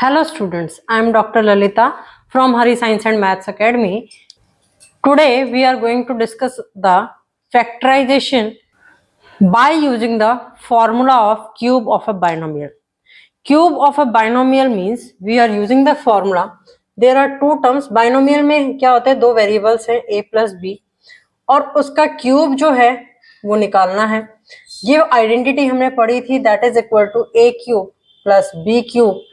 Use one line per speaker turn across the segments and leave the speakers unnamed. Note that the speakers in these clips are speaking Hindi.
Hello students, I am Dr. Lalita from Hari Science and Maths Academy. Today we are going to discuss the factorization by using the formula of cube of a binomial. Cube of a binomial means we are using the formula. There are two terms. Binomial में क्या होता है, दो वेरिएबल्स हैं a plus b और उसका क्यूब जो है वो निकालना है. ये आइडेंटिटी हमने पढ़ी थी, that is equal to a cube plus b cube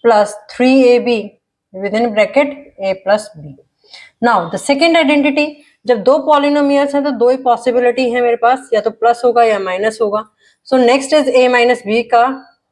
plus 3ab within bracket a plus b. Now the second identity, जब दो पॉलिनोमियल्स हैं तो दो ही पॉसिबिलिटी है मेरे पास, या तो प्लस होगा या माइनस होगा. So next is a minus b का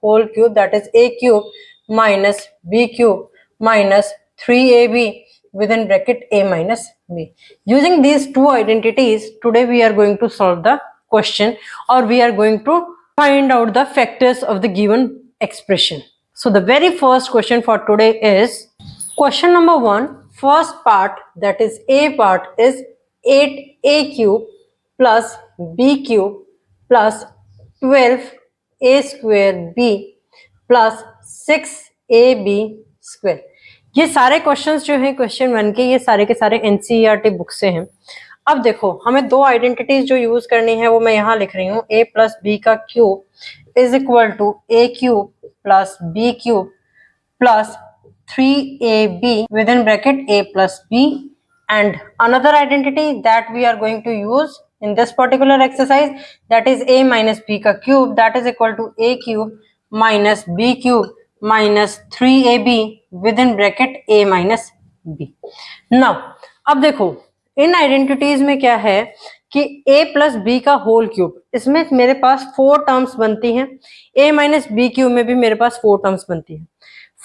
whole cube, that is a cube minus b cube minus 3ab within bracket a minus b. Using these two identities, today we are going to solve the question, or we are going to find out the factors of the given expression. So the very first question for today is question number 1. First part, that is a part, is 8a cube plus b cube plus 12a square b plus 6ab square. ये सारे क्वेश्चंस जो हैं क्वेश्चन 1 के, ये सारे के सारे एनसीईआरटी बुक से हैं. अब देखो, हमें दो आइडेंटिटीज जो यूज करनी है वो मैं यहाँ लिख रही हूँ. a प्लस बी का cube is equal to a cube plus b cube plus 3ab within bracket a plus b, and another identity that we are going to use in this particular exercise, that is a minus b का cube, that is equal to a cube minus b cube minus 3ab within bracket a minus b. Now अब देखो, इन आइडेंटिटीज में क्या है कि a प्लस बी का होल क्यूब, इसमें मेरे पास 4 टर्म्स बनती हैं. a माइनस बी क्यूब में भी मेरे पास 4 टर्म्स बनती हैं.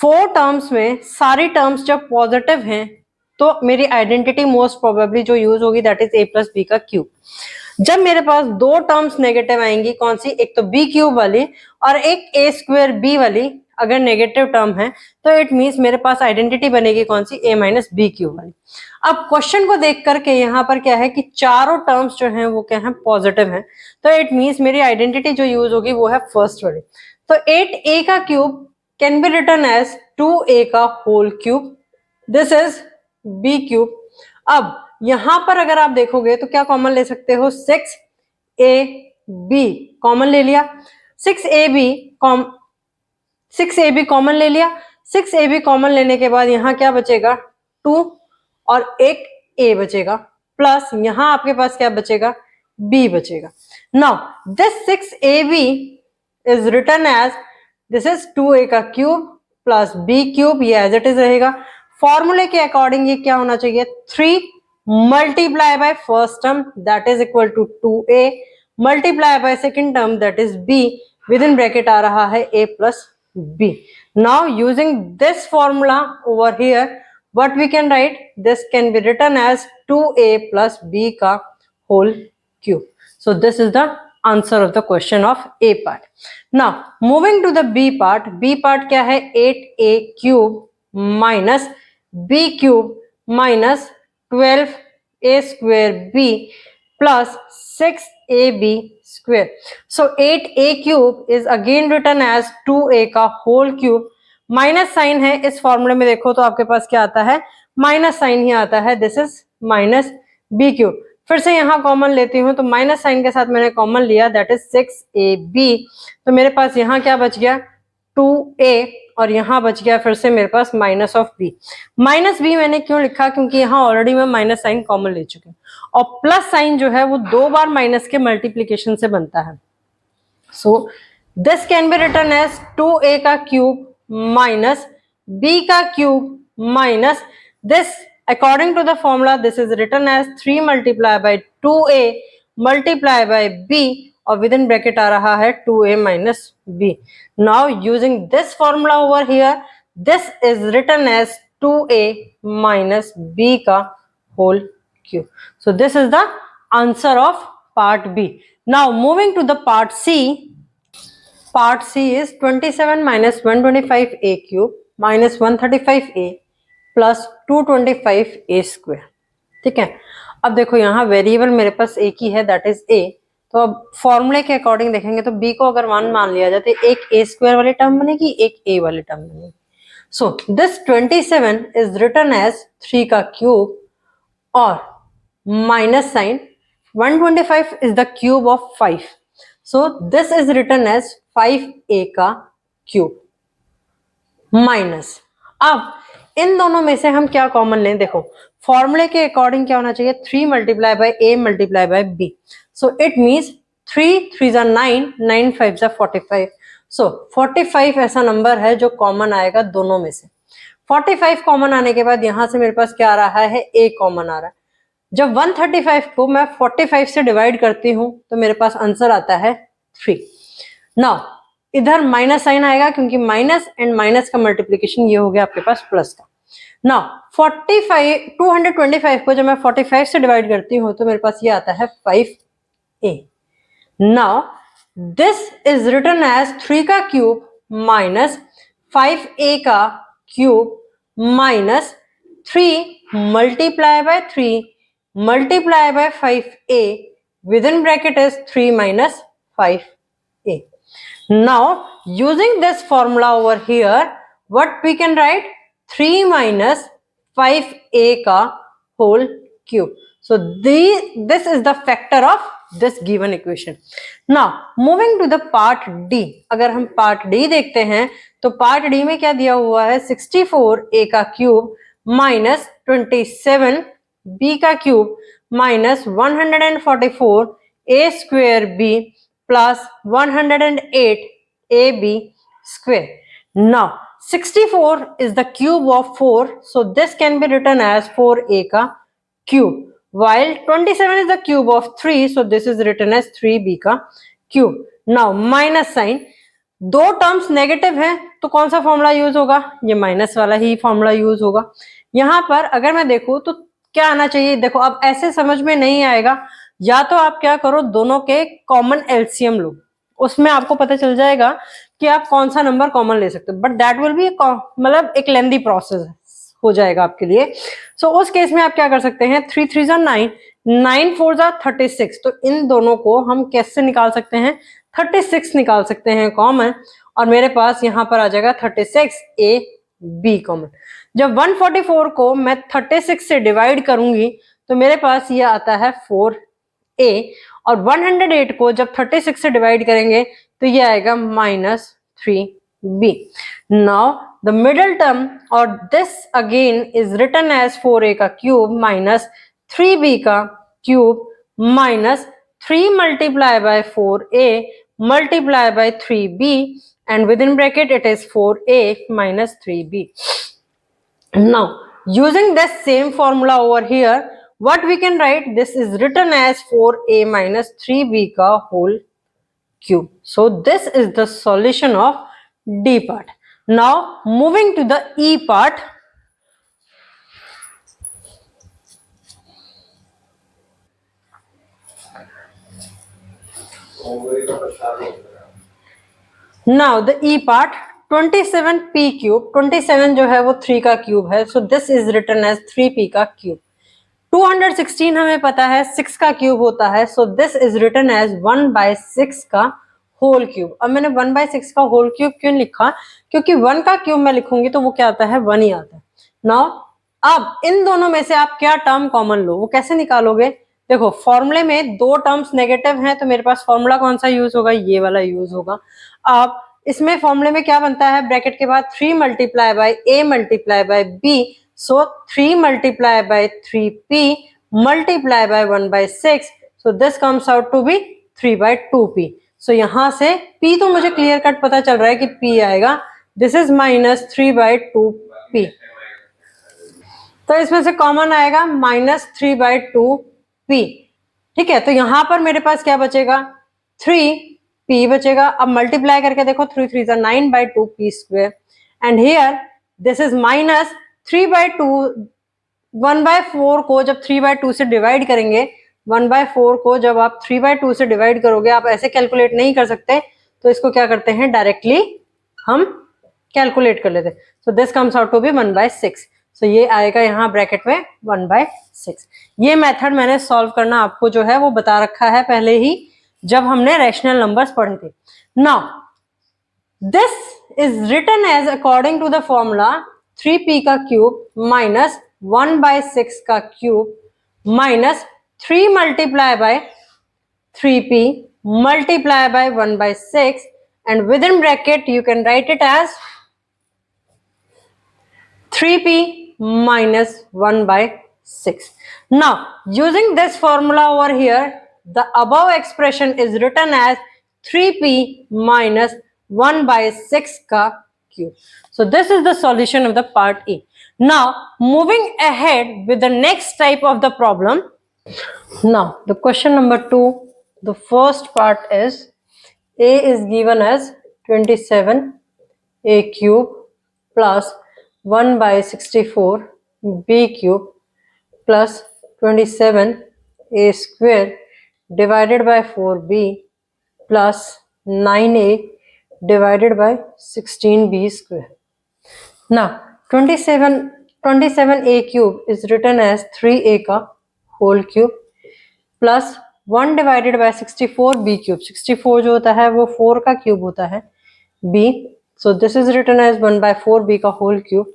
4 टर्म्स में सारी टर्म्स जब पॉजिटिव हैं तो मेरी आइडेंटिटी मोस्ट प्रोबेबली जो यूज होगी that is a plus B का क्यूब. जब मेरे पास दो टर्म्स नेगेटिव आएंगी, कौन सी, एक तो b क्यूब वाली और एक a स्क्वायर b वाली, अगर नेगेटिव टर्म है तो इट मींस मेरे पास आइडेंटिटी बनेगी कौन सी, a माइनस बी क्यूब वाली. अब क्वेश्चन को देख करके यहाँ पर क्या है कि चारों टर्म्स जो हैं वो क्या है, पॉजिटिव हैं, तो इट मींस मेरी आइडेंटिटी जो यूज होगी वो है फर्स्ट वाली. तो 8a का cube can be written as 2a का whole cube. This is b cube. अब यहां पर अगर आप देखोगे तो क्या कॉमन ले सकते हो, 6ab कॉमन ले लिया. 6ab कॉमन ले लिया. 6ab कॉमन लेने के बाद यहां क्या बचेगा, 2 और एक a बचेगा, प्लस यहां आपके पास क्या बचेगा, b बचेगा. Now this 6ab is written as, this is 2a का क्यूब प्लस b क्यूब, ये एज इट इज रहेगा. फॉर्मूले के अकॉर्डिंग ये क्या होना चाहिए, 3 multiply by first term that is equal to 2a multiply by second term that is b, with in bracket आ रहा है a plus b. Now using this formula over here, what we can write, this can be written as 2a plus b का whole cube. So this is the answer of the question of a part. Now moving to the b part. b part क्या है, 8a cube minus b cube minus 12a square b plus 6ab square. So 8a cube is again written as 2a का whole cube. माइनस साइन है इस फॉर्मूले में, देखो तो आपके पास क्या आता है, माइनस साइन ही आता है. This is minus B cube. फिर से यहाँ कॉमन लेती हूँ तो माइनस साइन के साथ मैंने कॉमन लिया, दैट इज 6ab. तो मेरे पास यहाँ क्या बच गया, 2a, और यहाँ बच गया फिर से मेरे पास minus of b. Minus b मैंने क्यों लिखा, क्योंकि यहाँ ऑलरेडी मैं माइनस साइन कॉमन ले चुकी हूँ, और प्लस साइन जो है वो 2 बार माइनस के मल्टीप्लीकेशन से बनता है. So this can be written as 2a का क्यूब माइनस b का cube minus this, according to the formula this is written as 3 multiplied by 2a multiplied by b, और within bracket आ रहा है 2a minus b. Now using this formula over here, this is written as 2a minus b का whole cube. So this is the answer of part b. Now moving to the part c. Part C is 27 minus 125a cube minus 135a plus 225a square. ठीक है. अब देखो यहाँ वेरिएबल मेरे पास एक ही है, दैट इज a. तो अब फॉर्मूले के अकॉर्डिंग देखेंगे तो b को अगर 1 मान लिया जाए तो एक a स्क्वायर वाली टर्म बनेगी, एक a वाली टर्म बनेगी. So this 27 is written as 3 का cube और minus sign 125 is the cube of 5. So this is written as 5a का cube minus. अब इन दोनों में से हम क्या कॉमन लें? देखो फॉर्मूले के अकॉर्डिंग क्या होना चाहिए? 3 multiply by a multiply by b. So it means 3 3 जा 9, 9 5 जा 45. So 45 ऐसा नंबर है जो कॉमन आएगा दोनों में से. 45 कॉमन आने के बाद यहां से मेरे पास क्या आ रहा है? a कॉमन आ रहा है. जब 135 को मैं 45 से डिवाइड करती हूं तो मेरे पास आंसर आता है 3. नाउ इधर माइनस साइन आएगा क्योंकि माइनस एंड माइनस का मल्टीप्लीकेशन ये हो गया आपके पास प्लस का. नाउ 225 को जब मैं 45 से डिवाइड करती हूँ तो मेरे पास ये आता है 5a. Now this is written as 3 का क्यूब माइनस 5a का cube minus 3 multiply by 3 multiply by 5a within bracket is 3 minus 5a. Now using this formula over here, what we can write? 3 minus 5a का whole cube. So this is the factor of this given equation. Now moving to the part D. अगर हम part D देखते हैं तो part D में क्या दिया हुआ है? 64a का क्यूब minus 27 b का cube minus 144 a square b plus 108 ab square. Now 64 is the cube of 4, so this can be written as 4a का cube, while 27 is the cube of 3, so this is written as 3b का cube. Now minus sign, दो टर्म्स नेगेटिव है तो कौन सा फॉर्मूला यूज होगा? ये माइनस वाला ही फॉर्मूला यूज होगा. यहां पर अगर मैं देखूं तो क्या आना चाहिए? देखो अब ऐसे समझ में नहीं आएगा, या तो आप क्या करो, दोनों के कॉमन एलसीएम लो, उसमें आपको पता चल जाएगा कि आप कौन सा नंबर कॉमन ले सकते हो, बट दैट विल बी मतलब एक लेंदी प्रोसेस हो जाएगा आपके लिए. सो उस केस में आप क्या कर सकते हैं? 3 3 जा 9, 9 4 जा 36. तो इन दोनों को हम कैसे निकाल सकते हैं? 36 निकाल सकते हैं कॉमन, और मेरे पास यहाँ पर आ जाएगा 36a b कॉमन. जब 144 को मैं 36 से डिवाइड करूंगी तो मेरे पास ये आता है 4a, और 108 को जब 36 से डिवाइड करेंगे तो ये आएगा minus 3b. Now the middle term और this again is written as 4a का क्यूब माइनस 3b का cube minus 3 multiply by 4a multiply by 3b and within bracket it is 4a minus 3b. Now using this same formula over here, what we can write? This is written as 4a minus 3b का whole cube. So this is the solution of D part. Now moving to the E part. Now the E part, 27p cube. 27 जो है वो 3 का क्यूब है, so this is written as 3p का क्यूब. 216 हमें पता है 6 का क्यूब होता है, so this is written as 1/6 का होल क्यूब. अब मैंने 1/6 का होल क्यूब क्यों लिखा? क्योंकि 1 का क्यूब मैं लिखूंगी तो वो क्या आता है? 1 ही आता है. नाउ अब इन दोनों में से आप क्या टर्म कॉमन लो, वो कैसे निकालोगे? देखो फॉर्मूले में दो टर्म्स नेगेटिव हैं तो मेरे पास फॉर्मूला कौन सा यूज होगा? ये वाला यूज होगा. अब इसमें फॉर्मूले में क्या बनता है? ब्रैकेट के बाद 3 multiply by a multiply by b, so 3 multiply by 3p multiply by 1/6, so this comes out to be 3/2p. So यहाँ से p तो मुझे क्लियर कट पता चल रहा है कि p आएगा. दिस इज माइनस 3/2p, तो इसमें से कॉमन आएगा माइनस 3/2p. ठीक है, तो यहाँ पर मेरे पास क्या बचेगा? 3p बचेगा. अब मल्टीप्लाई करके देखो, 3 3 जा 9/2p square, and here this is minus 3/2. 1/4 को जब 3/2 से डिवाइड करेंगे, 1/4 को जब आप 3/2 से डिवाइड करोगे, आप ऐसे कैलकुलेट नहीं कर सकते, तो इसको क्या करते हैं? डायरेक्टली हम कैलकुलेट कर लेते हैं. So this comes out to be 1/6. सो ये आएगा यहाँ ब्रैकेट में 1/6. ये मेथड मैंने सॉल्व करना आपको जो है वो बता रखा है पहले ही, जब हमने रैशनल नंबर्स पढ़े थे. Now this is written as according to the formula 3p का क्यूब minus 1/6 का cube minus 3 multiply by 3p multiply by 1/6, and within bracket you can write it as 3p minus 1/6. Now using this formula over here, the above expression is written as 3p minus 1/6 ka cube. So this is the solution of the part E. Now moving ahead with the next type of the problem. Now the question number 2, the first part is A is given as 27a cube plus 1/64 b cube plus 27a square divided by 4b plus 9a divided by 16b square. Now 27a cube is written as 3a का whole cube plus 1 divided by 64b cube. 64 जो होता है वो 4 का क्यूब होता है b. So this is written as 1/4b का whole cube.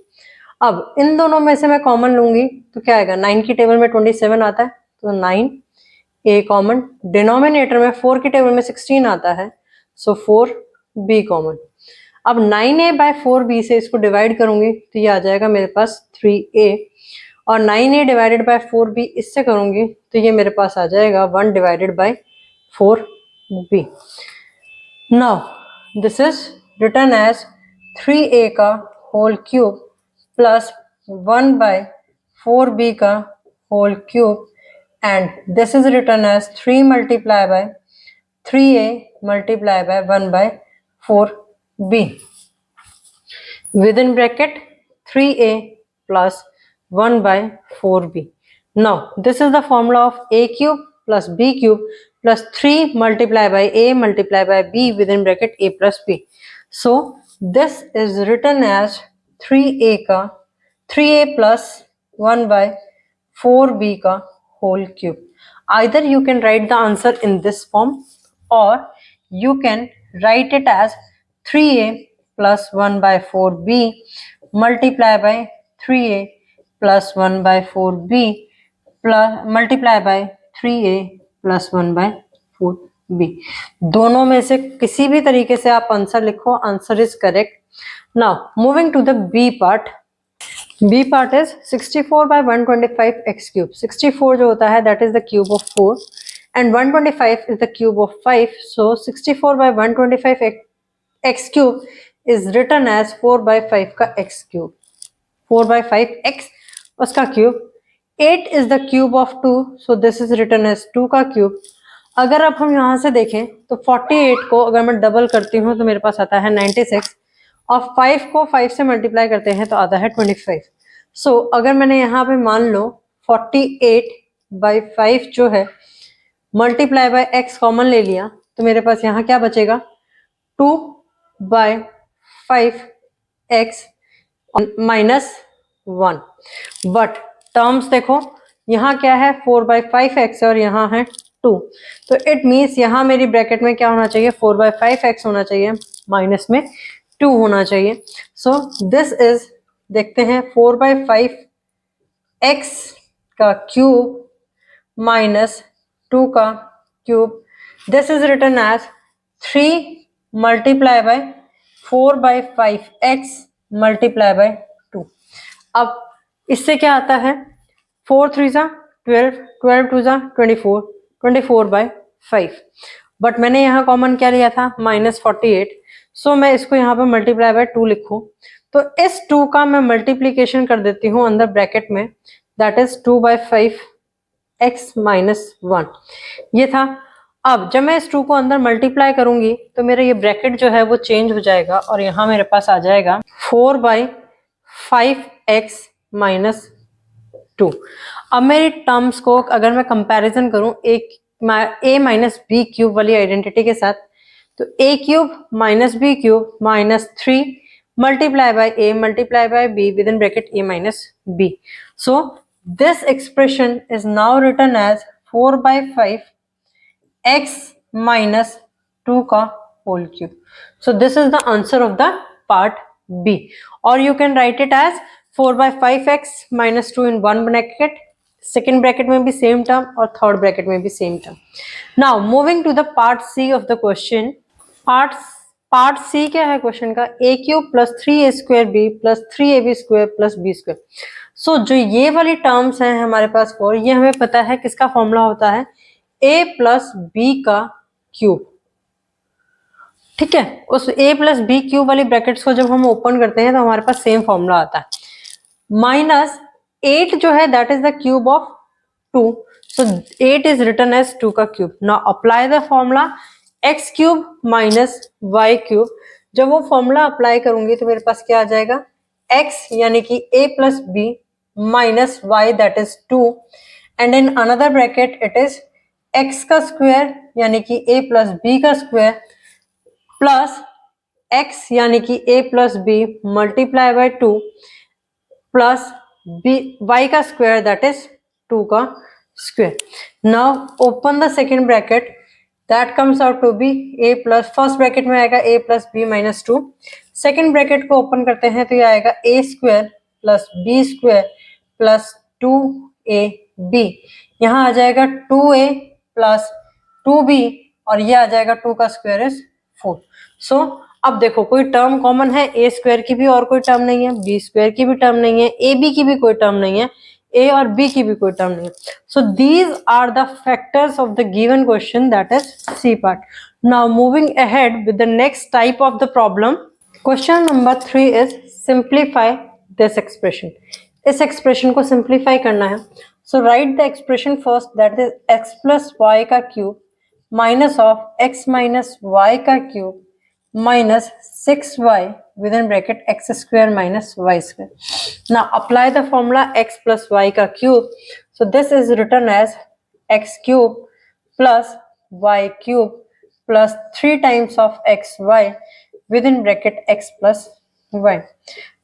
अब इन दोनों में से मैं कॉमन लूंगी तो क्या आएगा, 9 की टेबल में 27 आता है तो 9a कॉमन, डिनोमिनेटर में 4 की टेबल में 16 आता है सो 4b कॉमन. अब 9a/4b से इसको डिवाइड करूंगी तो ये आ जाएगा मेरे पास 3a, और 9a डिवाइडेड बाय 4b इससे करूंगी तो ये मेरे पास आ जाएगा 1 divided by 4b. Now this is written as 3a का होल क्यूब प्लस 1/4b का whole cube, and this is written as 3 multiply by 3a multiply by 1/4b. Within bracket 3a plus 1/4b. Now this is the formula of a cube plus b cube plus 3 multiplied by a multiplied by b within bracket a plus b. So this is written as 3a plus 1/4b का whole cube. Either you can write the answer in this form or you can write it as 3a plus 1/4b multiply by 3a plus 1/4b plus multiply by 3a plus 1/4b. दोनों में से किसी भी तरीके से आप आंसर लिखो, answer is correct. Now moving to the B part. B part is 64/125 x cube. 64 जो होता है that is the cube of 4 and 125 is the cube of 5. So 64/125 x cube is written as 4/5 का x cube. 4/5x उसका cube. 8 is the cube of 2. So this is written as 2 का क्यूब. अगर अब हम यहाँ से देखें तो 48 को अगर मैं डबल करती हूँ तो मेरे पास आता है 96, और 5 को 5 से मल्टीप्लाई करते हैं तो आता है 25. सो अगर मैंने यहाँ पे मान लो 48/5 जो है मल्टीप्लाई बाय x कॉमन ले लिया तो मेरे पास यहाँ क्या बचेगा, 2/5x माइनस 1. बट टर्म्स देखो यहाँ क्या है, 4/5x और यहाँ है 2. तो इट मीन्स यहाँ मेरी ब्रैकेट में क्या होना चाहिए, 4/5x होना चाहिए, माइनस में 2 होना चाहिए. सो दिस इज, देखते हैं 4/5x का क्यूब माइनस 2 का cube. This is written as 3 multiply by 4/5x multiply by 2. अब इससे क्या आता है, 4 3 जा 12, 12 2 जा 24, 24/5. बट मैंने यहाँ कॉमन क्या लिया था, -48. सो मैं इसको यहाँ पे मल्टीप्लाई बाय 2 लिखूं तो इस 2 का मैं मल्टीप्लीकेशन कर देती हूँ अंदर ब्रैकेट में, दैट इज 2/5x माइनस 1. ये था. अब जब मैं इस 2 को अंदर मल्टीप्लाई करूंगी तो मेरा ये ब्रैकेट जो है वो चेंज हो जाएगा और यहाँ मेरे पास आ जाएगा 4/5x माइनस 2. अब मेरी टर्म्स को अगर मैं कंपैरिजन करूं a माइनस बी क्यूब वाली आइडेंटिटी के साथ, तो a cube minus B cube minus 3 multiply by a multiply by b with in bracket a minus b. So this expression is now written as 4/5x minus 2 का whole cube. So this is the answer of the part B, or you can write it as 4/5x minus 2 in one bracket, second bracket में भी same term और third bracket में भी same term. Now moving to the part C of the question. Part C क्या है क्वेश्चन का? a cube plus 3a square b plus 3ab square plus b square. So जो ये वाली टर्म्स हैं हमारे पास 4, ये हमें पता है किसका फॉर्मूला होता है? a प्लस b का क्यूब. ठीक है, उस a प्लस बी क्यूब वाली ब्रैकेट्स को जब हम ओपन करते हैं तो हमारे पास सेम फॉर्मूला आता है. माइनस 8 जो है that is the cube of 2, so 8 is written as 2 का cube. Now apply the formula x cube minus y cube. जब वो फॉर्मूला अप्लाई करूंगी तो मेरे पास क्या आ जाएगा? x यानी कि a plus B minus y that is 2, and in another bracket it is x का स्क्वायर यानी कि a प्लस बी का स्क्वायर प्लस x यानी कि a plus B multiply by 2 plus b y का स्क्वायर दैट इज 2 का square. Now open the second bracket, that comes out to be a plus, first bracket में आएगा a plus B minus 2. Second bracket को ओपन करते हैं तो ये आएगा a square plus b square plus 2ab. यहाँ आ जाएगा 2a प्लस 2b और ये आ जाएगा 2 का स्क्वायर इज 4. सो अब देखो कोई टर्म कॉमन है, a स्क्वायर की भी और कोई टर्म नहीं है, b स्क्वायर की भी टर्म नहीं है, ab की भी कोई टर्म नहीं है, a और b की भी कोई टर्म नहीं है. So these are the factors of the given question that is C part. Now moving ahead with the next type of the problem. Question number 3 is simplify this expression. इस एक्सप्रेशन को सिंप्लीफाई करना है. So write the expression first that is x plus y का cube minus of x minus y का cube minus 6y within bracket x square minus y square. Now apply the formula x plus y का cube. So this is written as x cube plus y cube plus 3 times of xy within bracket x plus y.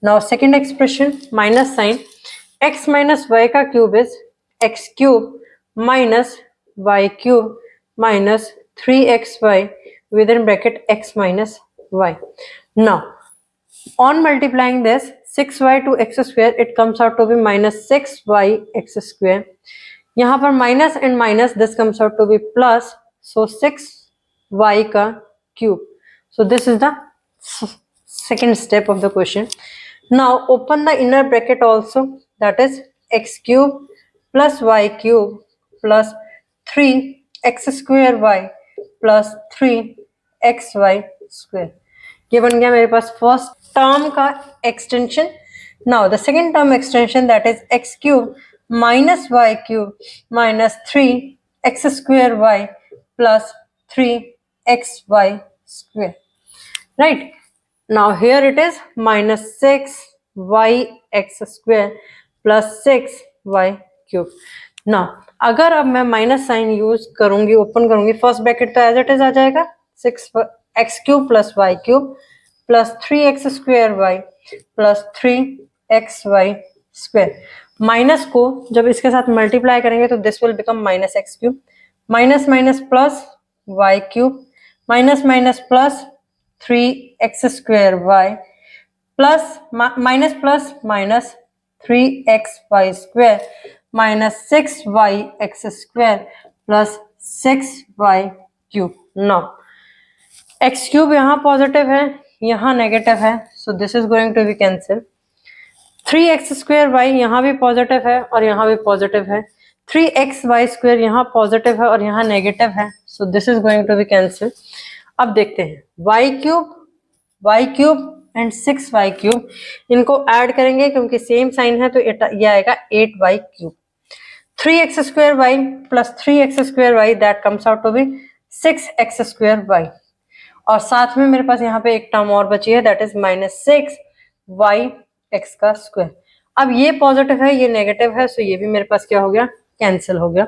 Now second expression minus sign, x minus y का cube is x cube minus y cube minus 3xy within bracket x minus y. Now on multiplying this 6y to x square it comes out to be minus 6y x square. यहाँ पर minus and minus this comes out to be plus, so 6y का cube. So this is the second step of the question. Now open the inner bracket also, that is x cube plus y cube plus 3x square y plus 3xy square. ये बन गया मेरे पास फर्स्ट टर्म का extension. Now the second term extension that is x cube minus y cube minus 3x square y plus 3xy square. Right, now here it is minus 6yx square plus 6y cube. नाउ अगर अब मैं माइनस साइन यूज करूंगी, ओपन करूंगी, फर्स्ट ब्रैकेट तो एज इट इज आ जाएगा 6x cube plus y cube plus 3x square y plus 3xy square. Minus को जब इसके साथ मल्टीप्लाई करेंगे तो this will become minus x cube minus minus plus y cube minus minus plus 3x square y plus minus plus minus 3xy square minus 6yx square plus 6y cube. Now x cube यहाँ पॉजिटिव है, यहाँ नेगेटिव है, so this is going to be cancel. 3x square y यहाँ भी पॉजिटिव है और यहाँ भी पॉजिटिव है. 3xy स्क्वायर यहाँ पॉजिटिव है और यहाँ नेगेटिव है, so this is going to be cancel. अब देखते हैं y cube and 6y cube, इनको ऐड करेंगे क्योंकि सेम साइन है तो ये आएगा 8y cube. 3x square y plus 3x square y that comes out to be 6x square y. और साथ में मेरे पास यहाँ पे एक टर्म और बची है दैट इज माइनस 6yx का स्क्वायर. अब ये पॉजिटिव है, ये नेगेटिव है, सो ये भी मेरे पास क्या हो गया? कैंसिल हो गया.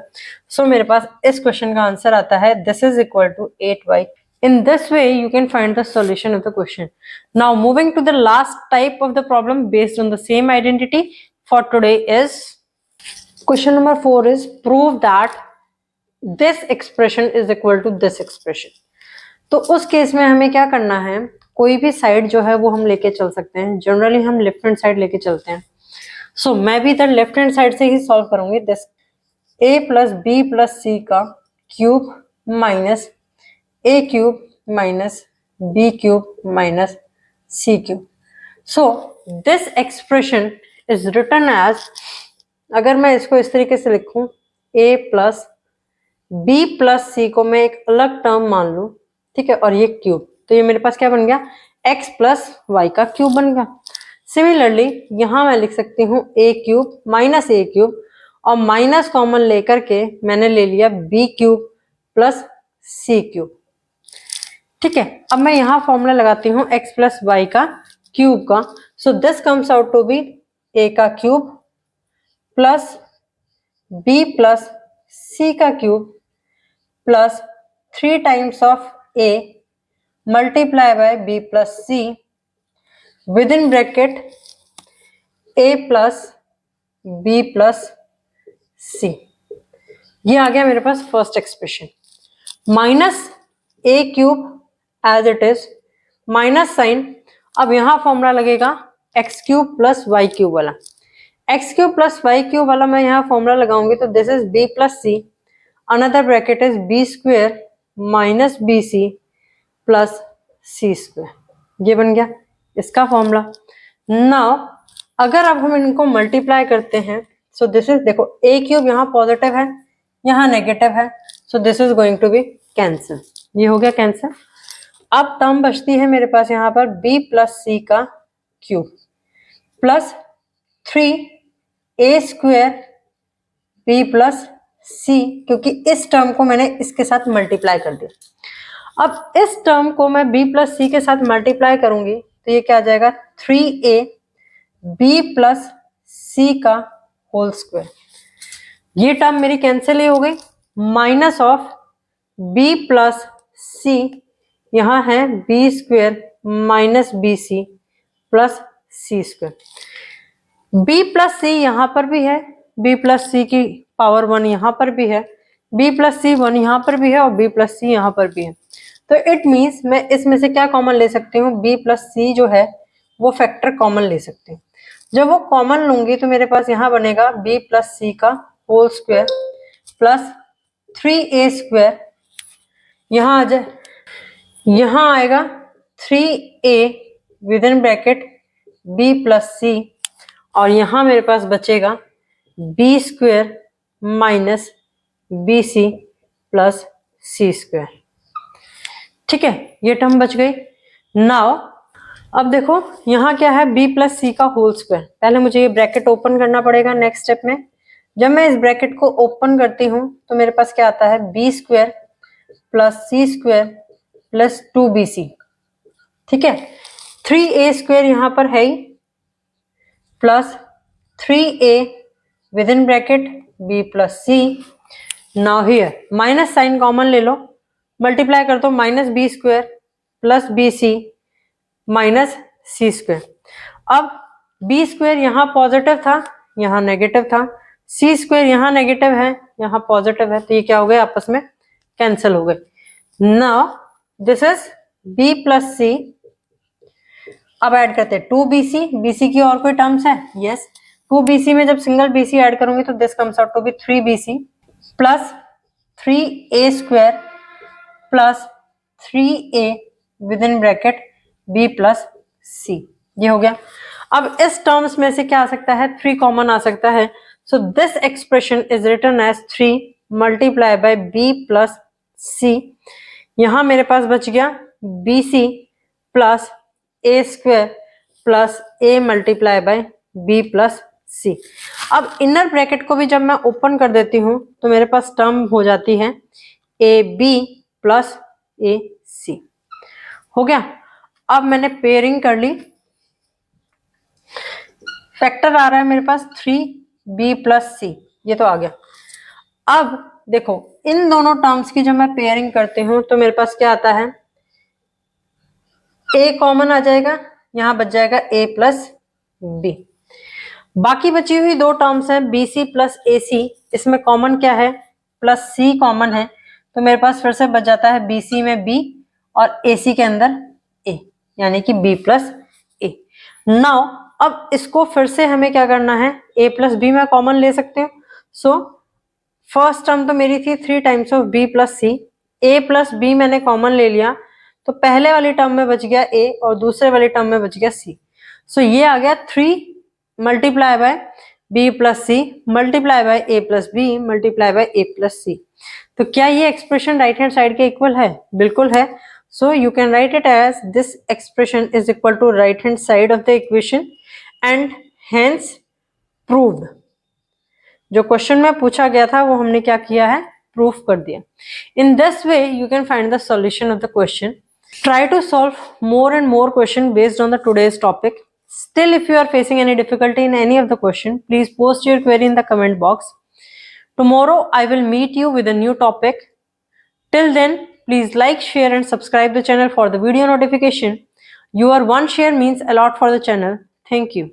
सो मेरे पास इस क्वेश्चन का आंसर आता है this is equal to 8y. In this way, you can find the solution of the question. Now, moving to the last type of the problem based on the same identity for today is question number 4 is prove that this expression is equal to this expression. तो उस केस में हमें क्या करना है? कोई भी साइड जो है वो हम लेके चल सकते हैं। जनरली हम लेफ्ट हैंड साइड लेके चलते हैं। सो मैं भी इधर लेफ्ट हैंड साइड से ही सॉल्व करूंगी। This a plus b plus c का cube minus a cube minus b cube minus c cube. So this expression is written as, अगर मैं इसको इस तरीके से लिखूं, a plus b plus c को मैं एक अलग टर्म मान लूं, ठीक है, और ये क्यूब, तो ये मेरे पास क्या बन गया, x प्लस वाई का क्यूब बन गया। सिमिलरली यहां मैं लिख सकती हूँ a cube minus a cube, और माइनस कॉमन लेकर के मैंने ले लिया b cube plus c cube, ठीक है। अब मैं यहाँ फॉर्मूला लगाती हूँ x प्लस वाई का क्यूब का। So this comes out to be a का cube plus b plus c का cube plus 3 times of a multiply by b plus c with in bracket a plus b plus c। ये आ गया मेरे पास first expression. Minus a cube as it is, minus sign. अब यहां फॉर्मूला लगेगा x cube plus y cube वाला। x cube plus y cube वाला मैं यहाँ फॉर्मूला लगाऊंगी तो this is b plus c, another bracket is b square minus b c plus c square. ये बन गया इसका फॉर्मूला। नाउ अगर अब हम इनको मल्टीप्लाई करते हैं, सो दिस इज, देखो a क्यूब यहाँ पॉजिटिव है, यहाँ नेगेटिव है, so this is going to be cancel. ये हो गया कैंसिल। अब टर्म बचती है मेरे पास यहाँ पर b प्लस सी का cube plus 3a square b plus c, क्योंकि इस टर्म को मैंने इसके साथ मल्टीप्लाई कर दिया। अब इस टर्म को मैं b प्लस सी के साथ मल्टीप्लाई करूंगी तो ये क्या आ जाएगा, 3a b प्लस सी का होल स्क्वायर। ये टर्म मेरी कैंसिल ही हो गई। Minus of b plus c, यहाँ है b square minus b c plus c square. b plus c यहाँ पर भी है, b प्लस सी की पावर 1 यहाँ पर भी है, b प्लस सी 1 यहाँ पर भी है और b प्लस सी यहाँ पर भी है। तो इट मीन्स मैं इसमें से क्या कॉमन ले सकती हूँ, b प्लस सी जो है वो फैक्टर कॉमन ले सकती हूँ। जब वो कॉमन लूंगी तो मेरे पास यहाँ बनेगा b प्लस सी का whole square plus 3a square, यहाँ आ जाए, यहाँ आएगा 3a with in bracket b plus c, और यहाँ मेरे पास बचेगा b square minus b c plus c square, ठीक है। ये टर्म बच गई। नाउ अब देखो यहाँ क्या है, b प्लस सी का होल स्क्वायर। पहले मुझे ये ब्रैकेट ओपन करना पड़ेगा नेक्स्ट स्टेप में। जब मैं इस ब्रैकेट को ओपन करती हूँ तो मेरे पास क्या आता है, b square plus c square plus 2bc, ठीक है। 3a स्क्वेयर यहाँ पर है ही plus 3a with in bracket b plus c. Now here minus sign common ले लो, मल्टीप्लाई कर दो, minus b square plus b c minus c square. अब बी स्क्वेयर यहाँ पॉजिटिव था, यहाँ नेगेटिव था, सी स्क्वेयर यहाँ नेगेटिव है, यहाँ पॉजिटिव है, तो ये क्या हो गए, आपस में कैंसिल हो गए। Now this is b plus c. अब ऐड करते हैं 2bc, bc की और कोई टर्म्स है, यस। 2bc में जब सिंगल bc ऐड करूंगी तो this comes out to be 3bc plus 3a square plus 3a with in bracket b plus c। ये हो गया। अब इस टर्म्स में से क्या आ सकता है, 3 कॉमन आ सकता है। So this expression is written as 3 multiply by b plus c। यहां मेरे पास बच गया bc plus a square plus a multiply by b plus c। अब इनर ब्रैकेट को भी जब मैं ओपन कर देती हूं तो मेरे पास टर्म हो जाती है ab प्लस ac। हो गया। अब मैंने पेयरिंग कर ली, फैक्टर आ रहा है मेरे पास 3b प्लस c, ये तो आ गया। अब देखो इन दोनों टर्म्स की जब मैं पेयरिंग करती हूँ तो मेरे पास क्या आता है, a कॉमन आ जाएगा, यहां बच जाएगा a प्लस b। बाकी बची हुई 2 टर्म्स हैं bc प्लस ac, इसमें कॉमन क्या है, प्लस c कॉमन है, तो मेरे पास फिर से बच जाता है bc में b और ac के अंदर a। यानी कि b प्लस ए। नाउ अब इसको फिर से हमें क्या करना है, a प्लस बी मैं कॉमन ले सकते हूँ। सो फर्स्ट टर्म तो मेरी थी 3 times of b plus c, a plus b मैंने कॉमन ले लिया तो पहले वाली टर्म में बच गया a और दूसरे वाली टर्म में बच गया c। सो ये आ गया 3 multiply by b plus c multiply by a plus B multiply by a plus c. तो क्या ये एक्सप्रेशन राइट हैंड साइड के इक्वल है? बिल्कुल है। So you can write it as this expression is equal to right hand side of the equation and hence proved. जो क्वेश्चन में पूछा गया था वो हमने क्या किया है, प्रूफ कर दिया। In this way you can find the solution of the question. Try to solve more and more questions based on the today's topic. Still, if you are facing any difficulty in any of the question, please post your query in the comment box. Tomorrow, I will meet you with a new topic. Till then, please like, share and subscribe the channel for the video notification. Your one share means a lot for the channel. Thank you.